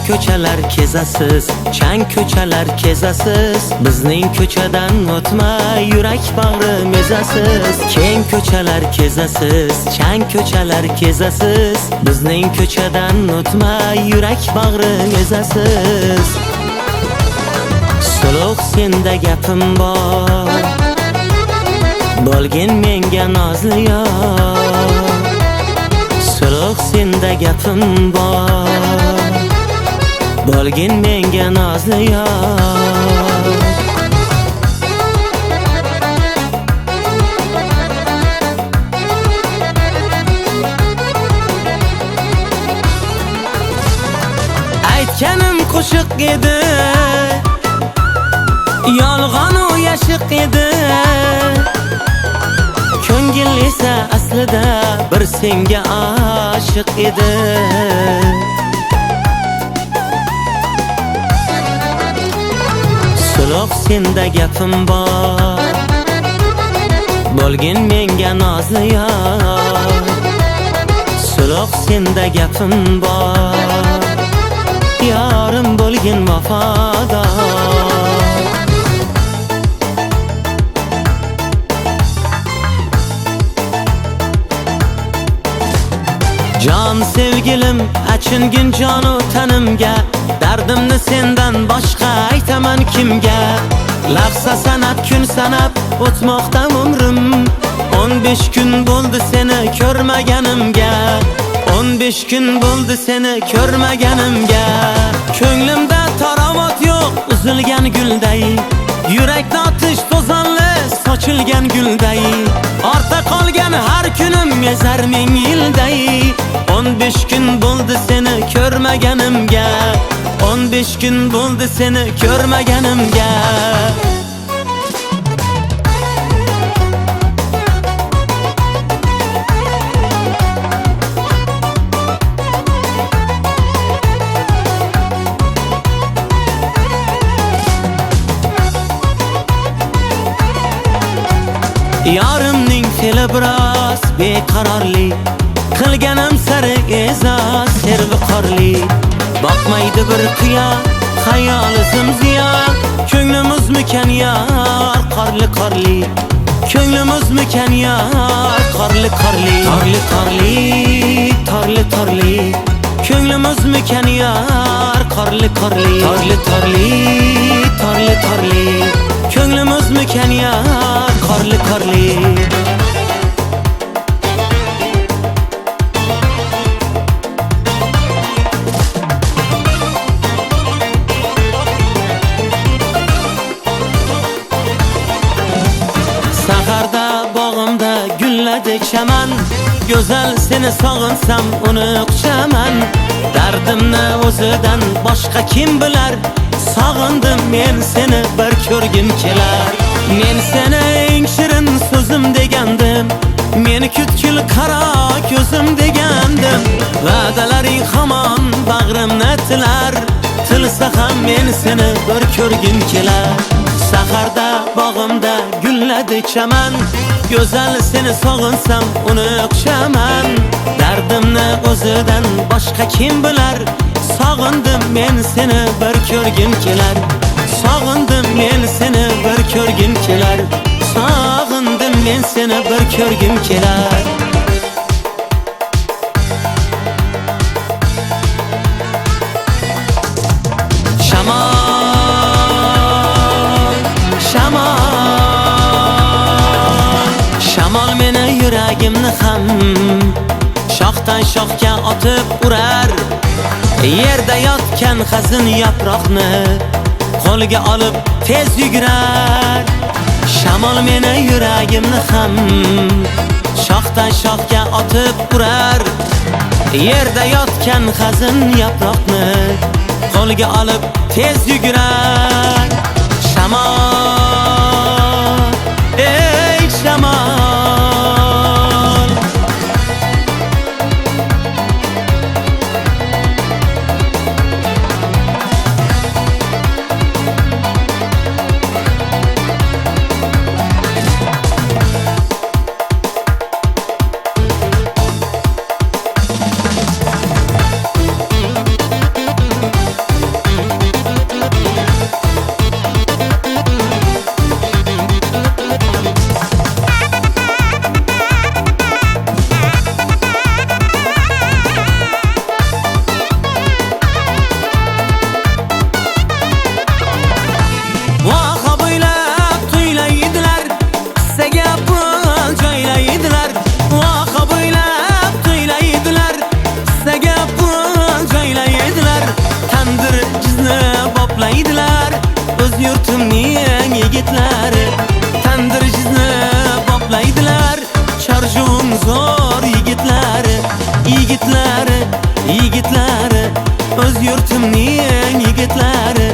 ko'chalar kezasiz, chang ko'chalar kezasiz. Bizning ko'chadan o'tmay yurak bag'rim ezasiz. Keng ko'chalar kezasiz, chang ko'chalar kezasiz. Bizning ko'chadan o'tmay yurak bag'rim ezasiz. Suluq senda gapim bor, bo'lgin menga nozli yor. Suluq senda gapim bor, bo'lgin menga nozli yor. Aytganim qo'shiq edi, yolg'on u yashiq edi. Ko'ngil esa aslida bir senga oshiq edi. Suluq senda gapim bor, bo'lgin menga nozli yor. Suluq senda gapim bor, yorim bo'lgin vafodor. Jon sevgilim, achingin jonu tanimga. Dardimni sendan boshqa aytaman kimga? Lahza sanab, kun sanab o'tmoqda umrim. 15 kun bo'ldi seni ko'rmaganimga. 15 kun bo'ldi seni ko'rmaganimga. Ko'nglimda tarovot yo'q, uzilgan gulday. Yurakda otish to'zonli, sochilgan gulday. Orta qolgan har kunim mezar ming yilday. 15 kun bo'ldi seni ko'rmaganimga. 15 kun bo'ldi seni ko'rmaganimga. Yorimning fe'li biroz beqarorli, qilganim sari e'zoz serviqorli. Boqmaydi bir qiyo, xayoli zimziyo. Ko'nglimiz mikan yor, qorli qorli. Ko'nglimiz mikan yor, qorli qorli. Torli torli, torli torli. Ko'nglimiz mikan yor, qorli qorli. Torli torli, torli torli. Ko'nglimiz mikan yor, qorli qorli. Saharda bog'imda gulladi chaman. Go'zal seni sog'insam uni quchaman. Dardimni o'zidan boshqa kim bilar? Sog'indim men seni bir ko'rgim kelar. Men seni eng shirin so'zim degandim. Meni kutkil qaro ko'zim degandim. Va'dalaring hamon bag'rimni tilar. Tilsa ham men seni bir ko'rgim kelar. Saharda bog'imda gulladi chaman. Go'zal seni sog'insam uni quchaman. Dardimni o'zidan boshqa kim bilar? Sog'indim men seni bir ko'rgim kelar. Sog'indim men seni bir ko'rgim kelar. Sog'indim men seni bir ko'rgim kelar. Shamol, shamol, shamol meni yuragimni ham shoxdan shoxga otib urar. Yerda yotgan xazin yaproqni qo'lga olib tez yugurar. Shamol meni yuragimni ham shoxdan shoxga otib urar. Yerda yotgan xazin yaproqni qo'lga olib tez yugurar. Shamol, ey shamol. yurtimning yigitlari tandir jizni boplaydilar charjun zo'r yigitlari yigitlari yigitlari o'z yurtimning yigitlari